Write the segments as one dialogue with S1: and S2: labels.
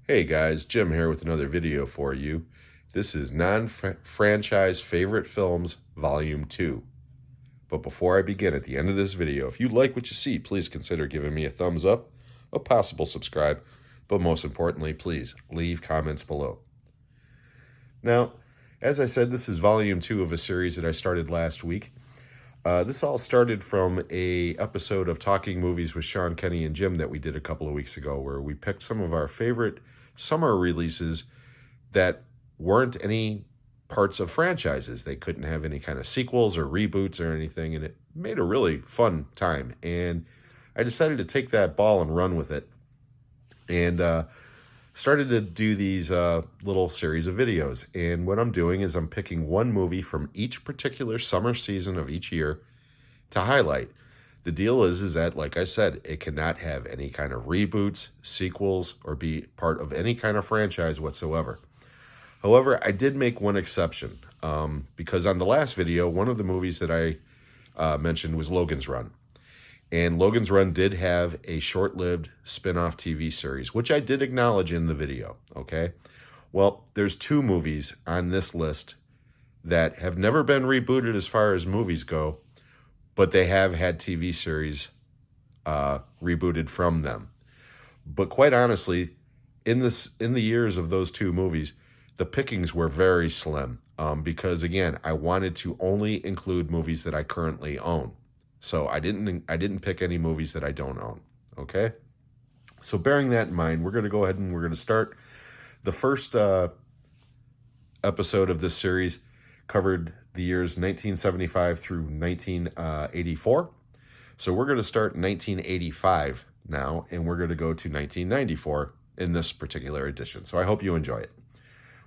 S1: Hey guys, Jim here with another video for you. This is Non-Franchise Favorite Films Volume 2. But before I begin, at the end of this video, if you like what you see, please consider giving me a thumbs up, a possible subscribe, but most importantly, please leave comments below. Now, as I said, this is Volume 2 of a series that I started last week. This all started from a episode of Talking Movies with Sean, Kenny, and Jim that we did a couple of weeks ago, where we picked some of our favorite summer releases that weren't any parts of franchises. They couldn't have any kind of sequels or reboots or anything, and it made a really fun time. And I decided to take that ball and run with it, and started to do these little series of videos. And what I'm doing is I'm picking one movie from each particular summer season of each year to highlight. The deal is that, like I said, it cannot have any kind of reboots, sequels, or be part of any kind of franchise whatsoever. However, I did make one exception because on the last video, one of the movies that I mentioned was Logan's Run. And Logan's Run did have a short-lived spin-off TV series, which I did acknowledge in the video, okay? Well, there's two movies on this list that have never been rebooted as far as movies go, but they have had TV series rebooted from them. But quite honestly, in the years of those two movies, the pickings were very slim because, again, I wanted to only include movies that I currently own. So I didn't pick any movies that I don't own, okay? So bearing that in mind, we're going to go ahead and we're going to start. The first episode of this series covered the years 1975 through 1984. So we're going to start in 1985 now, and we're going to go to 1994 in this particular edition. So I hope you enjoy it.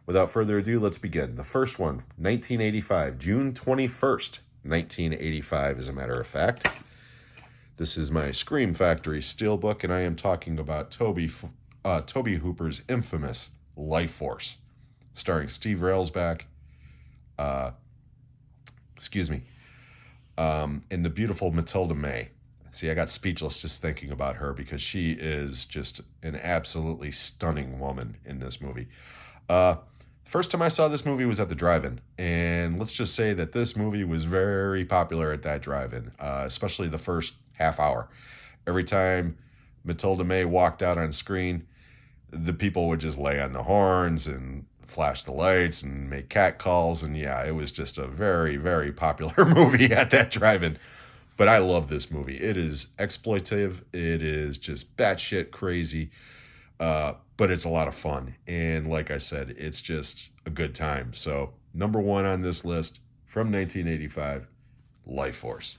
S1: Without further ado, let's begin. The first one, 1985, June 21st, 1985, as a matter of fact. This is my Scream Factory Steelbook, and I am talking about Toby Hooper's infamous Life Force, starring Steve Railsback, and the beautiful Matilda May. See, I got speechless just thinking about her because she is just an absolutely stunning woman in this movie. First time I saw this movie was at the drive-in, and let's just say that this movie was very popular at that drive-in, especially the first half hour. Every time Matilda May walked out on screen, the people would just lay on the horns and flash the lights and make cat calls, and yeah, it was just a very, very popular movie at that drive-in. But I love this movie. It is exploitive. It is just batshit crazy. But it's a lot of fun. And like I said, it's just a good time. So number one on this list from 1985, Life Force.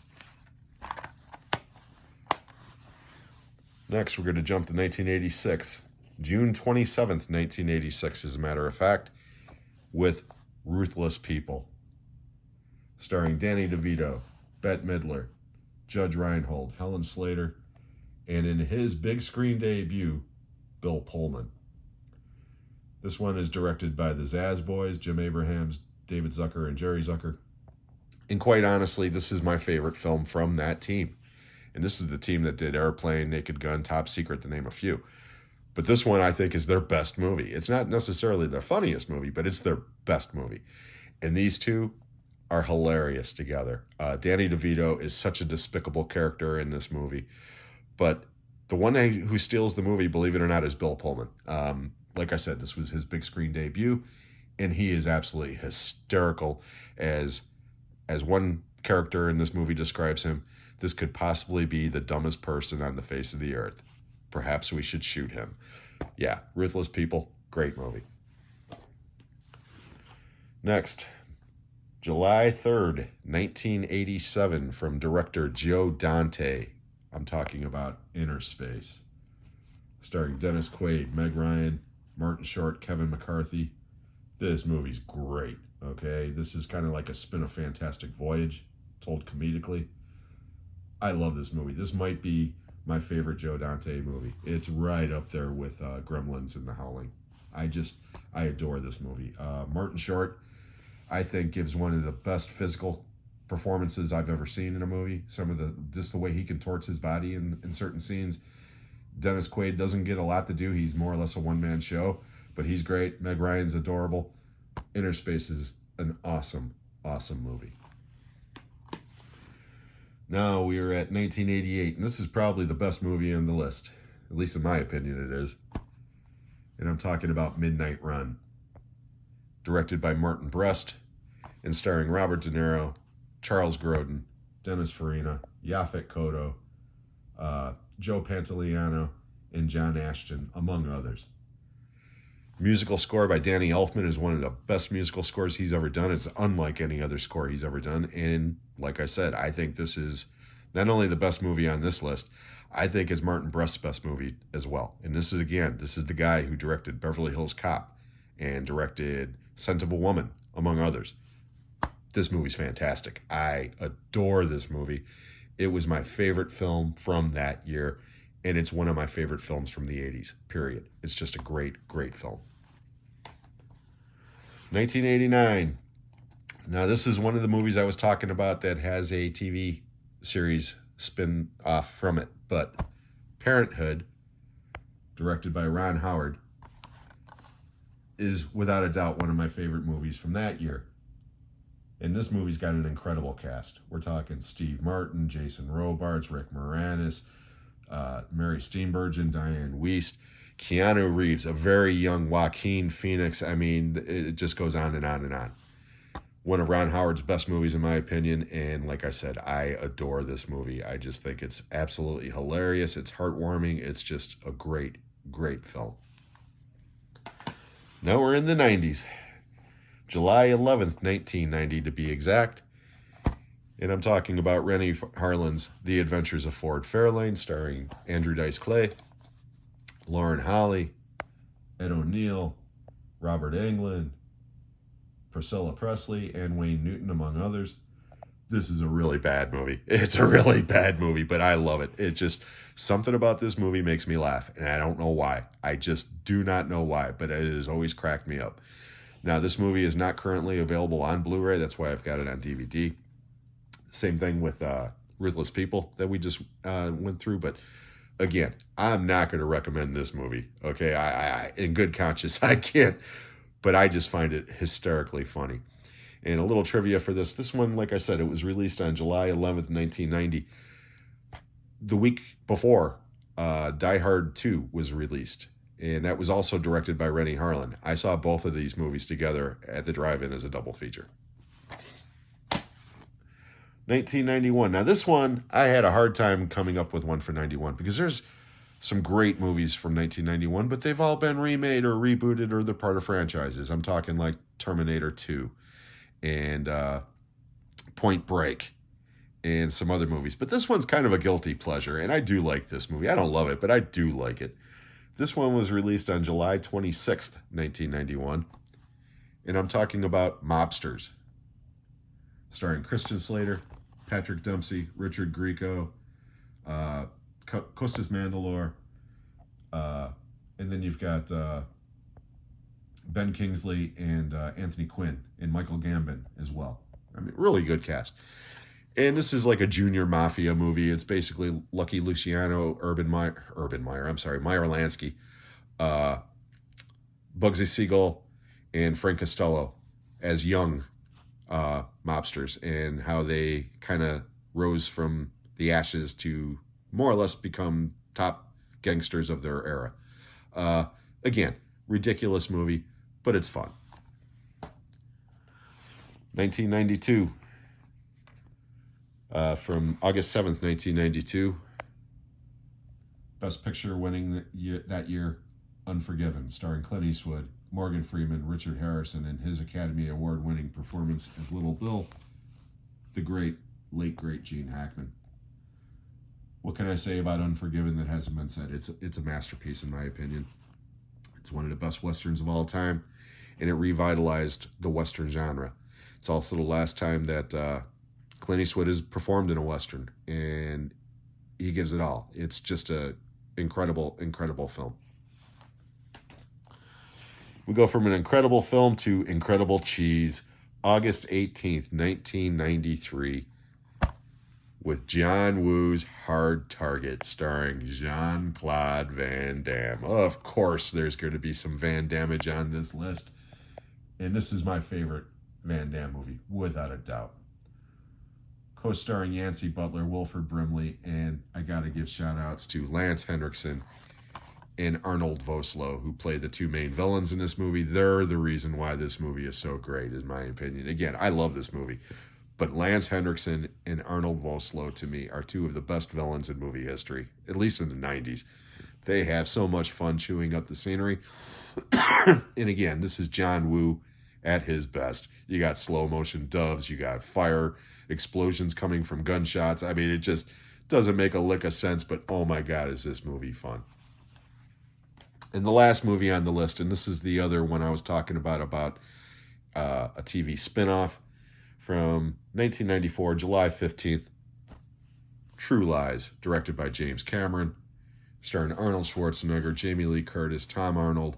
S1: Next, we're going to jump to 1986, June 27th, 1986, as a matter of fact, with Ruthless People, starring Danny DeVito, Bette Midler, Judge Reinhold, Helen Slater, and in his big screen debut, Bill Pullman. This one is directed by the Zaz Boys, Jim Abrahams, David Zucker, and Jerry Zucker. And quite honestly, this is my favorite film from that team. And this is the team that did Airplane, Naked Gun, Top Secret, to name a few. But this one, I think, is their best movie. It's not necessarily their funniest movie, but it's their best movie. And these two are hilarious together. Danny DeVito is such a despicable character in this movie. But the one who steals the movie, believe it or not, is Bill Pullman. Like I said, this was his big screen debut, and he is absolutely hysterical. As one character in this movie describes him, this could possibly be the dumbest person on the face of the earth. Perhaps we should shoot him. Yeah, Ruthless People, great movie. Next, July 3rd, 1987, from director Joe Dante. I'm talking about Inner Space, starring Dennis Quaid, Meg Ryan, Martin Short, Kevin McCarthy. This movie's great, okay? This is kind of like a spin of Fantastic Voyage, told comedically. I love this movie. This might be my favorite Joe Dante movie. It's right up there with Gremlins and The Howling. I adore this movie. Martin Short, I think, gives one of the best physical performances I've ever seen in a movie. Just the way he contorts his body in certain scenes Dennis Quaid doesn't get a lot to do. He's more or less a one-man show, but he's great. Meg Ryan's adorable. Inner Space is an awesome, awesome movie. Now we are at 1988, and this is probably the best movie on the list. At least in my opinion it is. And I'm talking about Midnight Run. Directed by Martin Brest and starring Robert De Niro, Charles Grodin, Dennis Farina, Yaphet Kotto, Joe Pantoliano, and John Ashton, among others. Musical score by Danny Elfman is one of the best musical scores he's ever done. It's unlike any other score he's ever done. And like I said, I think this is not only the best movie on this list, I think it's Martin Brest's best movie as well. And this is the guy who directed Beverly Hills Cop and directed Scent of a Woman, among others. This movie's fantastic. I adore this movie. It was my favorite film from that year, and it's one of my favorite films from the 80s, period. It's just a great, great film. 1989. Now, this is one of the movies I was talking about that has a TV series spin off from it, but Parenthood, directed by Ron Howard, is without a doubt one of my favorite movies from that year. And this movie's got an incredible cast. We're talking Steve Martin, Jason Robards, Rick Moranis, Mary Steenburgen, Diane Wiest, Keanu Reeves, a very young Joaquin Phoenix. I mean, it just goes on and on and on. One of Ron Howard's best movies, in my opinion. And like I said, I adore this movie. I just think it's absolutely hilarious. It's heartwarming. It's just a great, great film. Now we're in the 90s. July 11th, 1990 to be exact. And I'm talking about Rennie Harlin's The Adventures of Ford Fairlane, starring Andrew Dice Clay, Lauren Holly, Ed O'Neill, Robert Englund, Priscilla Presley, and Wayne Newton, among others. This is a really bad movie. It's a really bad movie, but I love it. It just, something about this movie makes me laugh, and I don't know why. I just do not know why, but it has always cracked me up. Now, this movie is not currently available on Blu-ray. That's why I've got it on DVD. Same thing with Ruthless People that we just went through. But again, I'm not going to recommend this movie. Okay, I in good conscience, I can't. But I just find it hysterically funny. And a little trivia for this. This one, like I said, it was released on July 11th, 1990. The week before, Die Hard 2 was released. And that was also directed by Rennie Harlin. I saw both of these movies together at the drive-in as a double feature. 1991. Now this one, I had a hard time coming up with one for 91 because there's some great movies from 1991, but they've all been remade or rebooted or they're part of franchises. I'm talking like Terminator 2 and Point Break and some other movies. But this one's kind of a guilty pleasure, and I do like this movie. I don't love it, but I do like it. This one was released on July 26th, 1991, and I'm talking about Mobsters, starring Christian Slater, Patrick Dempsey, Richard Grieco, Costas Mandylor, and then you've got Ben Kingsley and Anthony Quinn and Michael Gambon as well. I mean, really good cast. And this is like a junior mafia movie. It's basically Lucky Luciano, Meyer Lansky, Bugsy Siegel, and Frank Costello as young mobsters and how they kind of rose from the ashes to more or less become top gangsters of their era. Again, ridiculous movie, but it's fun. 1992. From August 7th, 1992. Best Picture winning that year, Unforgiven, starring Clint Eastwood, Morgan Freeman, Richard Harrison, and his Academy Award-winning performance as Little Bill, the late great Gene Hackman. What can I say about Unforgiven that hasn't been said? It's a masterpiece in my opinion. It's one of the best Westerns of all time, and it revitalized the Western genre. It's also the last time that Clint Eastwood has performed in a Western, and he gives it all. It's just a incredible, incredible film. We go from an incredible film to incredible cheese. August 18th, 1993. with John Woo's Hard Target, starring Jean-Claude Van Damme. Of course, there's going to be some Van Damme on this list. And this is my favorite Van Damme movie, without a doubt. Co-starring Yancey Butler, Wilford Brimley, and I got to give shout-outs to Lance Henriksen and Arnold Vosloo, who play the two main villains in this movie. They're the reason why this movie is so great, in my opinion. Again, I love this movie. But Lance Henriksen and Arnold Vosloo, to me, are two of the best villains in movie history, at least in the 90s. They have so much fun chewing up the scenery. And again, this is John Woo at his best. You got slow motion doves, you got fire explosions coming from gunshots. I mean, it just doesn't make a lick of sense, but oh my God, is this movie fun. And the last movie on the list, and this is the other one I was talking about a TV spinoff from 1994, July 15th, True Lies, directed by James Cameron, starring Arnold Schwarzenegger, Jamie Lee Curtis, Tom Arnold,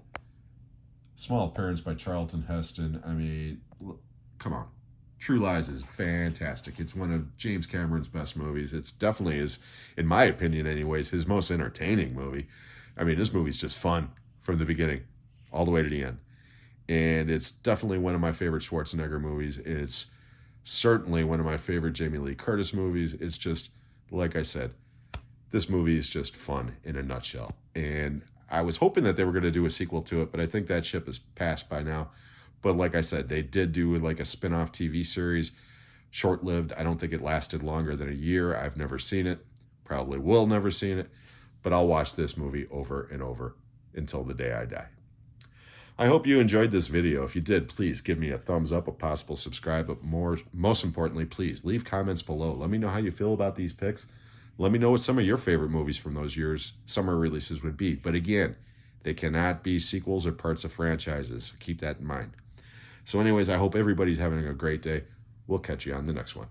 S1: small appearance by Charlton Heston. I mean, come on. True Lies is fantastic. It's one of James Cameron's best movies. It's definitely is, in my opinion anyways, his most entertaining movie. I mean, this movie's just fun from the beginning all the way to the end. And it's definitely one of my favorite Schwarzenegger movies. It's certainly one of my favorite Jamie Lee Curtis movies. It's just, like I said, this movie is just fun in a nutshell. And I was hoping that they were going to do a sequel to it, but I think that ship has passed by now. But like I said, they did do like a spin-off TV series, short-lived. I don't think it lasted longer than a year. I've never seen it, probably will never seen it, but I'll watch this movie over and over until the day I die. I hope you enjoyed this video. If you did, please give me a thumbs up, a possible subscribe, but most importantly, please leave comments below. Let me know how you feel about these picks. Let me know what some of your favorite movies from those years' summer releases would be. But again, they cannot be sequels or parts of franchises. Keep that in mind. So anyways, I hope everybody's having a great day. We'll catch you on the next one.